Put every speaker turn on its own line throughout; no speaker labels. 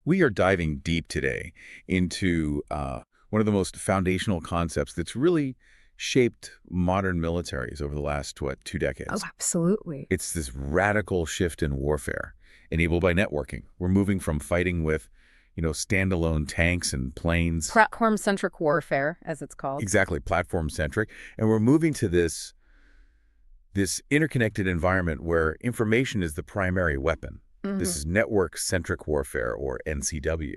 We are diving deep today into one of the most foundational concepts that's really shaped modern militaries over the last, what, 2 decades.
Oh, absolutely.
It's this radical shift in warfare enabled by networking. We're moving from fighting with, standalone tanks and planes.
Platform-centric warfare, as it's called.
Exactly, platform-centric. And we're moving to this interconnected environment where information is the primary weapon. This is network-centric warfare, or NCW.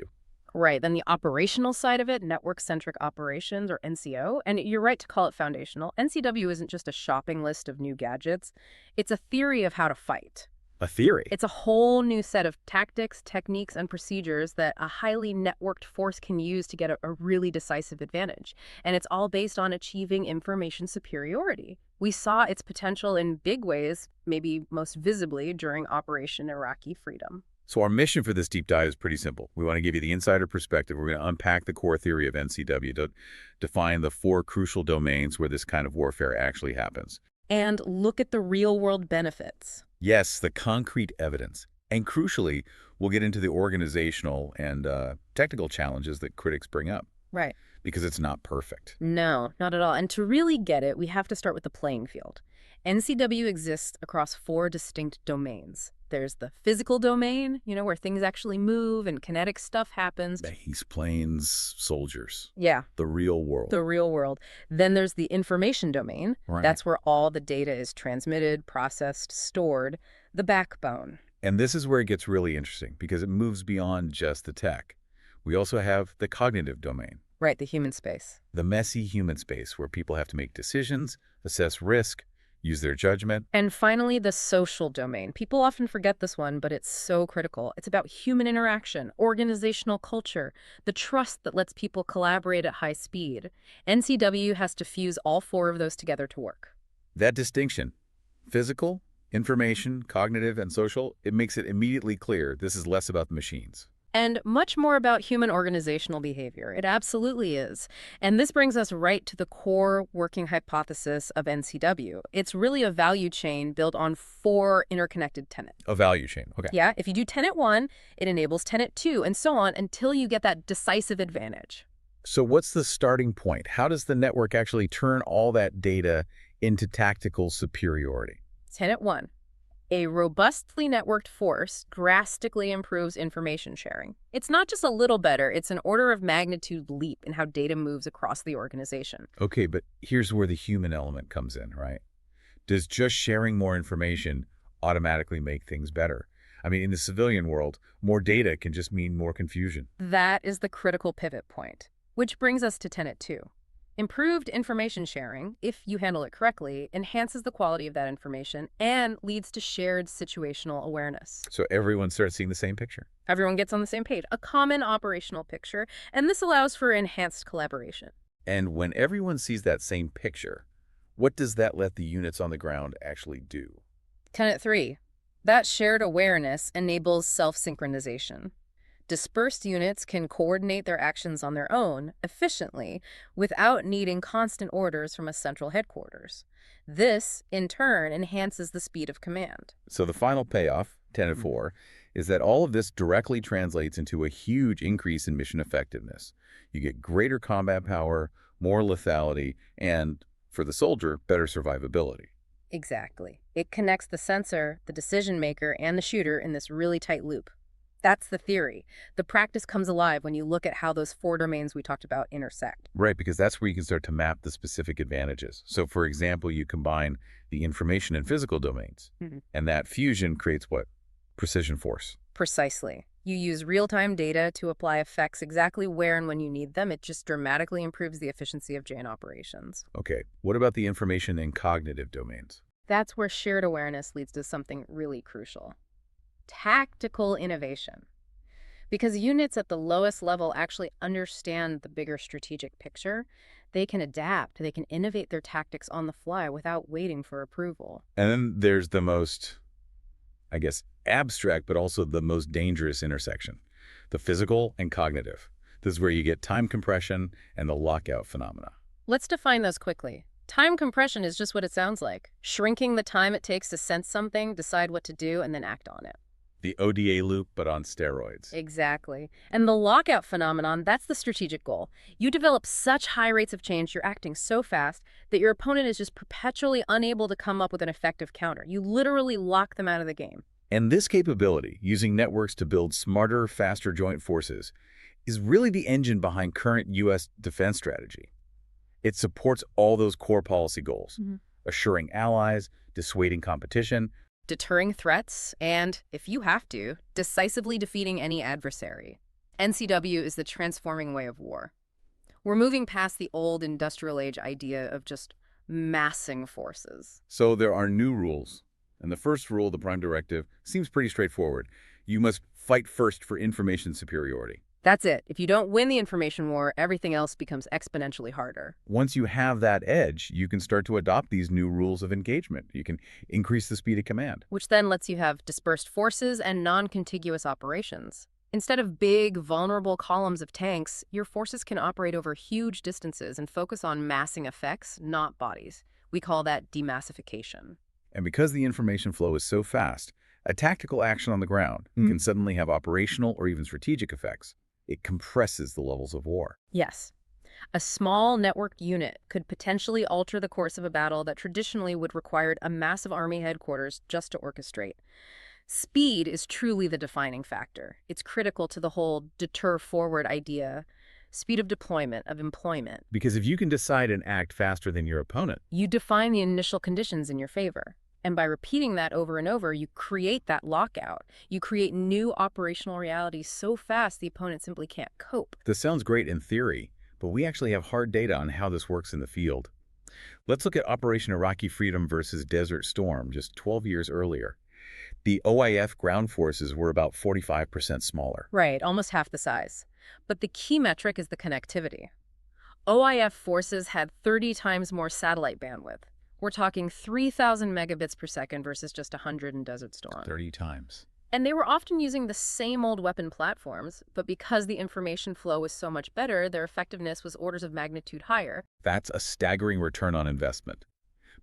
Right. Then the operational side of it, network-centric operations, or NCO. And you're right to call it foundational. NCW isn't just a shopping list of new gadgets. It's a theory of how to fight.
A theory.
It's a whole new set of tactics, techniques, and procedures that a highly networked force can use to get a really decisive advantage. And it's all based on achieving information superiority. We saw its potential in big ways, maybe most visibly during Operation Iraqi Freedom.
So our mission for this deep dive is pretty simple. We want to give you the insider perspective. We're going to unpack the core theory of NCW to define the 4 crucial domains where this kind of warfare actually happens.
And look at the real-world benefits.
Yes, the concrete evidence. And crucially, we'll get into the organizational and technical challenges that critics bring up.
Right.
Because it's not perfect.
No, not at all. And to really get it, we have to start with the playing field. NCW exists across 4 distinct domains. There's the physical domain, where things actually move and kinetic stuff happens.
Base, planes, soldiers.
Yeah.
The real world.
The real world. Then there's the information domain.
Right.
That's where all the data is transmitted, processed, stored. The backbone.
And this is where it gets really interesting because it moves beyond just the tech. We also have the cognitive domain.
Right, the human space.
The messy human space where people have to make decisions, assess risk, use their judgment.
And finally, the social domain. People often forget this one, but it's so critical. It's about human interaction, organizational culture, the trust that lets people collaborate at high speed. NCW has to fuse all 4 of those together to work.
That distinction, physical, information, cognitive, and social, it makes it immediately clear this is less about the machines.
And much more about human organizational behavior. It absolutely is. And this brings us right to the core working hypothesis of NCW. It's really a value chain built on 4 interconnected tenets.
A value chain, okay.
Yeah, if you do tenet 1, it enables tenet 2, and so on until you get that decisive advantage.
So what's the starting point? How does the network actually turn all that data into tactical superiority?
Tenet 1. A robustly networked force drastically improves information sharing. It's not just a little better, it's an order of magnitude leap in how data moves across the organization.
Okay, but here's where the human element comes in, right? Does just sharing more information automatically make things better? I mean, in the civilian world, more data can just mean more confusion.
That is the critical pivot point, which brings us to Tenet 2. Improved information sharing, if you handle it correctly, enhances the quality of that information and leads to shared situational awareness.
So everyone starts seeing the same picture.
Everyone gets on the same page, a common operational picture, and this allows for enhanced collaboration.
And when everyone sees that same picture, what does that let the units on the ground actually do?
Tenet 3. That shared awareness enables self-synchronization. Dispersed units can coordinate their actions on their own efficiently without needing constant orders from a central headquarters. This, in turn, enhances the speed of command.
So the final payoff, Tenet 4, is that all of this directly translates into a huge increase in mission effectiveness. You get greater combat power, more lethality, and, for the soldier, better survivability.
Exactly. It connects the sensor, the decision maker, and the shooter in this really tight loop. That's the theory. The practice comes alive when you look at how those 4 domains we talked about intersect.
Right, because that's where you can start to map the specific advantages. So, for example, you combine the information and physical domains, and that fusion creates what? Precision force.
Precisely. You use real-time data to apply effects exactly where and when you need them. It just dramatically improves the efficiency of JAN operations.
Okay, what about the information and cognitive domains?
That's where shared awareness leads to something really crucial. Tactical innovation. Because units at the lowest level actually understand the bigger strategic picture, they can adapt, they can innovate their tactics on the fly without waiting for approval.
And then there's the most, I guess, abstract, but also the most dangerous intersection, the physical and cognitive. This is where you get time compression and the lockout phenomena.
Let's define those quickly. Time compression is just what it sounds like, shrinking the time it takes to sense something, decide what to do, and then act on it.
The ODA loop, but on steroids.
Exactly. And the lockout phenomenon, that's the strategic goal. You develop such high rates of change, you're acting so fast that your opponent is just perpetually unable to come up with an effective counter. You literally lock them out of the game.
And this capability, using networks to build smarter, faster joint forces, is really the engine behind current U.S. defense strategy. It supports all those core policy goals, assuring allies, dissuading competition,
Deterring threats, and, if you have to, decisively defeating any adversary. NCW is the transforming way of war. We're moving past the old industrial age idea of just massing forces.
So there are new rules. And the first rule, the Prime Directive, seems pretty straightforward. You must fight first for information superiority.
That's it. If you don't win the information war, everything else becomes exponentially harder.
Once you have that edge, you can start to adopt these new rules of engagement. You can increase the speed of command.
Which then lets you have dispersed forces and non-contiguous operations. Instead of big, vulnerable columns of tanks, your forces can operate over huge distances and focus on massing effects, not bodies. We call that demassification.
And because the information flow is so fast, a tactical action on the ground can suddenly have operational or even strategic effects. It compresses the levels of war.
Yes. A small networked unit could potentially alter the course of a battle that traditionally would require a massive army headquarters just to orchestrate. Speed is truly the defining factor. It's critical to the whole deter forward idea, speed of deployment, of employment.
Because if you can decide and act faster than your opponent,
You define the initial conditions in your favor. And by repeating that over and over, you create that lockout. You create new operational realities so fast the opponent simply can't cope.
this sounds great in theory, but we actually have hard data on how this works in the field. Let's look at Operation Iraqi Freedom versus Desert Storm just 12 years earlier. The OIF ground forces were about 45% smaller.
Right, almost half the size. But the key metric is the connectivity. OIF forces had 30 times more satellite bandwidth. We're talking 3,000 megabits per second versus just 100 in Desert Storm.
30 times.
And they were often using the same old weapon platforms, but because the information flow was so much better, their effectiveness was orders of magnitude higher.
That's a staggering return on investment.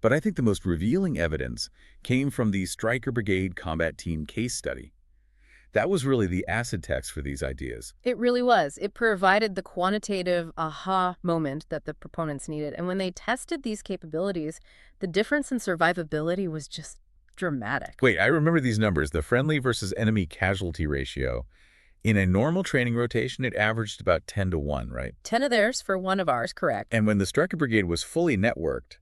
But I think the most revealing evidence came from the Stryker Brigade Combat Team case study. That was really the acid test for these ideas.
It really was. It provided the quantitative aha moment that the proponents needed. And when they tested these capabilities, the difference in survivability was just dramatic.
Wait, I remember these numbers. The friendly versus enemy casualty ratio. In a normal training rotation, it averaged about 10 to 1, right?
10 of theirs for 1 of ours, correct.
And when the Stryker Brigade was fully networked,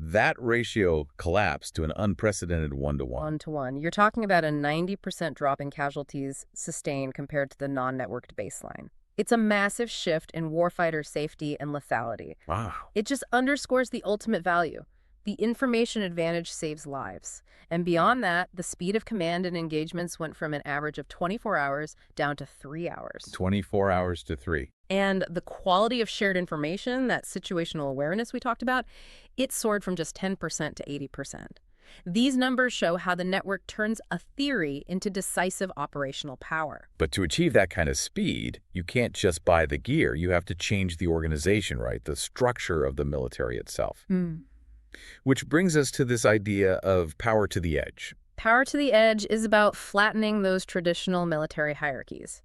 that ratio collapsed to an unprecedented 1 to 1.
1 to 1. You're talking about a 90% drop in casualties sustained compared to the non-networked baseline. It's a massive shift in warfighter safety and lethality.
Wow.
It just underscores the ultimate value. The information advantage saves lives. And beyond that, the speed of command and engagements went from an average of 24 hours down to 3 hours.
24 hours to 3.
And the quality of shared information, that situational awareness we talked about, it soared from just 10% to 80%. These numbers show how the network turns a theory into decisive operational power.
But to achieve that kind of speed, you can't just buy the gear. You have to change the organization, right? The structure of the military itself. Which brings us to this idea of power to the edge.
Power to the edge is about flattening those traditional military hierarchies.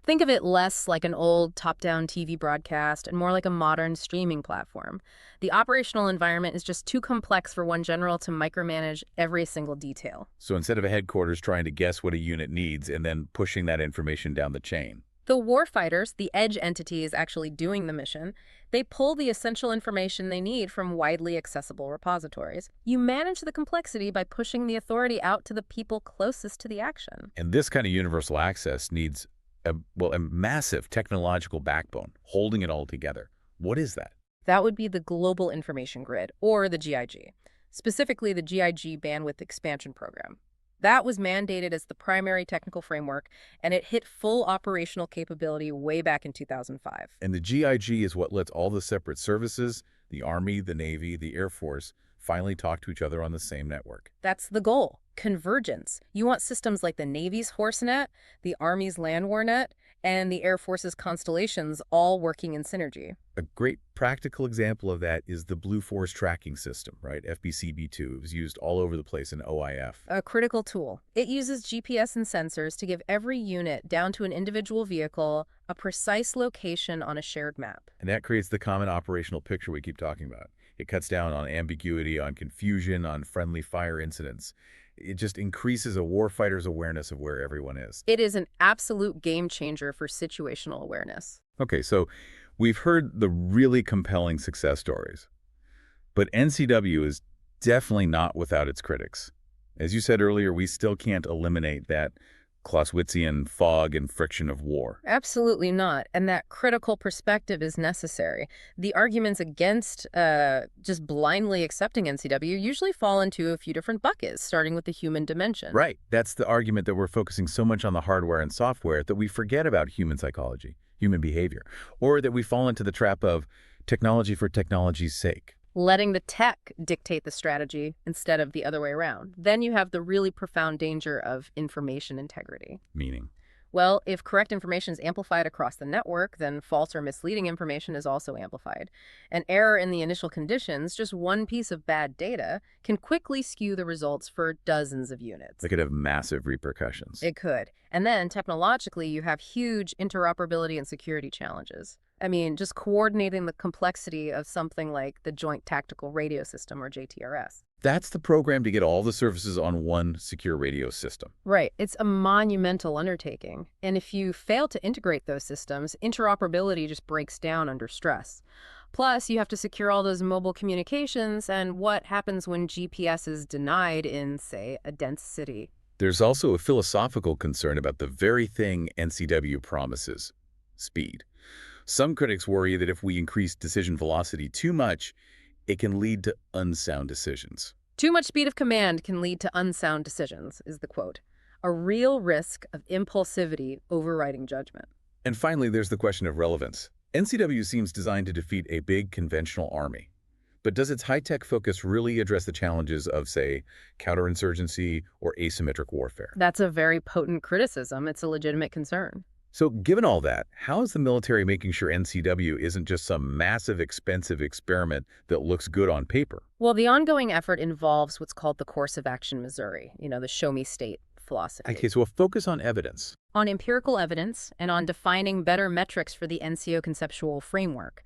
Think of it less like an old top-down TV broadcast and more like a modern streaming platform. The operational environment is just too complex for one general to micromanage every single detail.
So instead of a headquarters trying to guess what a unit needs and then pushing that information down the chain,
The warfighters, the edge entity is actually doing the mission. They pull the essential information they need from widely accessible repositories. You manage the complexity by pushing the authority out to the people closest to the action.
and this kind of universal access needs a massive technological backbone holding it all together. What is that?
That would be the Global Information Grid, or the GIG, specifically the GIG Bandwidth Expansion Program. That was mandated as the primary technical framework, and it hit full operational capability way back in 2005.
And the GIG is what lets all the separate services, the Army, the Navy, the Air Force, finally talk to each other on the same network.
That's the goal. Convergence. You want systems like the Navy's HorseNet, the Army's Land War Net, and the Air Force's constellations all working in synergy.
A great practical example of that is the Blue Force tracking system, right? FBCB2. It was used all over the place in OIF.
A critical tool. It uses GPS and sensors to give every unit, down to an individual vehicle, a precise location on a shared map.
And that creates the common operational picture we keep talking about. It cuts down on ambiguity, on confusion, on friendly fire incidents. It just increases a warfighter's awareness of where everyone is.
It is an absolute game changer for situational awareness.
Okay, so we've heard the really compelling success stories, but NCW is definitely not without its critics. As you said earlier, we still can't eliminate that Clausewitzian fog and friction of war.
Absolutely not. And that critical perspective is necessary. The arguments against just blindly accepting NCW usually fall into a few different buckets, starting with the human dimension.
Right. That's the argument that we're focusing so much on the hardware and software that we forget about human psychology, human behavior, or that we fall into the trap of technology for technology's sake.
Letting the tech dictate the strategy instead of the other way around. Then you have the really profound danger of information integrity.
Meaning?
Well, if correct information is amplified across the network, then false or misleading information is also amplified. An error in the initial conditions, just one piece of bad data, can quickly skew the results for dozens of units.
It could have massive repercussions.
It could. And then, technologically, you have huge interoperability and security challenges. I mean, just coordinating the complexity of something like the Joint Tactical Radio System, or JTRS.
That's the program to get all the services on one secure radio system.
Right. It's a monumental undertaking. And if you fail to integrate those systems, interoperability just breaks down under stress. Plus, you have to secure all those mobile communications, and what happens when GPS is denied in, say, a dense city?
There's also a philosophical concern about the very thing NCW promises: speed. Some critics worry that if we increase decision velocity too much, it can lead to unsound decisions.
Too much speed of command can lead to unsound decisions, is the quote. A real risk of impulsivity overriding judgment.
And finally, there's the question of relevance. NCW seems designed to defeat a big conventional army. But does its high-tech focus really address the challenges of, say, counterinsurgency or asymmetric warfare?
That's a very potent criticism. It's a legitimate concern.
So given all that, how is the military making sure NCW isn't just some massive, expensive experiment that looks good on paper?
Well, the ongoing effort involves what's called the course of action Missouri, the show me state philosophy.
Okay, so a focus on evidence.
On empirical evidence and on defining better metrics for the NCO conceptual framework.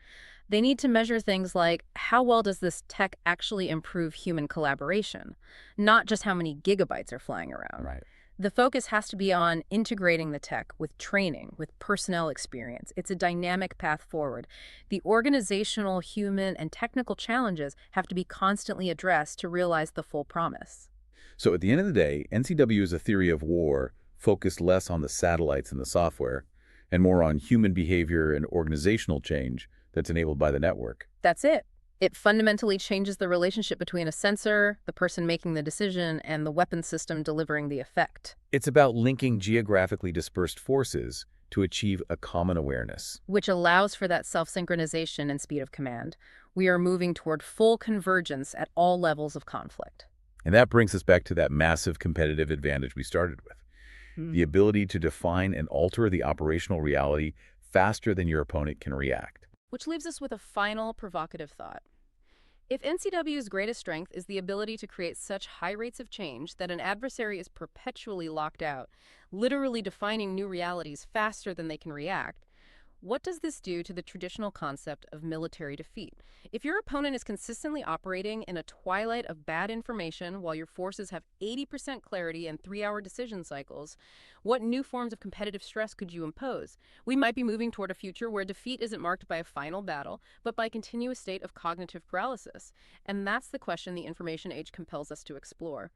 They need to measure things like, how well does this tech actually improve human collaboration, not just how many gigabytes are flying around.
Right.
The focus has to be on integrating the tech with training, with personnel experience. It's a dynamic path forward. The organizational, human, and technical challenges have to be constantly addressed to realize the full promise.
So at the end of the day, NCW is a theory of war focused less on the satellites and the software and more on human behavior and organizational change that's enabled by the network.
That's it. It fundamentally changes the relationship between a sensor, the person making the decision, and the weapon system delivering the effect.
It's about linking geographically dispersed forces to achieve a common awareness.
Which allows for that self-synchronization and speed of command. We are moving toward full convergence at all levels of conflict.
And that brings us back to that massive competitive advantage we started with. The ability to define and alter the operational reality faster than your opponent can react.
Which leaves us with a final provocative thought. If NCW's greatest strength is the ability to create such high rates of change that an adversary is perpetually locked out, literally defining new realities faster than they can react, what does this do to the traditional concept of military defeat? If your opponent is consistently operating in a twilight of bad information while your forces have 80% clarity and 3-hour decision cycles, what new forms of competitive stress could you impose? We might be moving toward a future where defeat isn't marked by a final battle, but by a continuous state of cognitive paralysis. And that's the question the information age compels us to explore.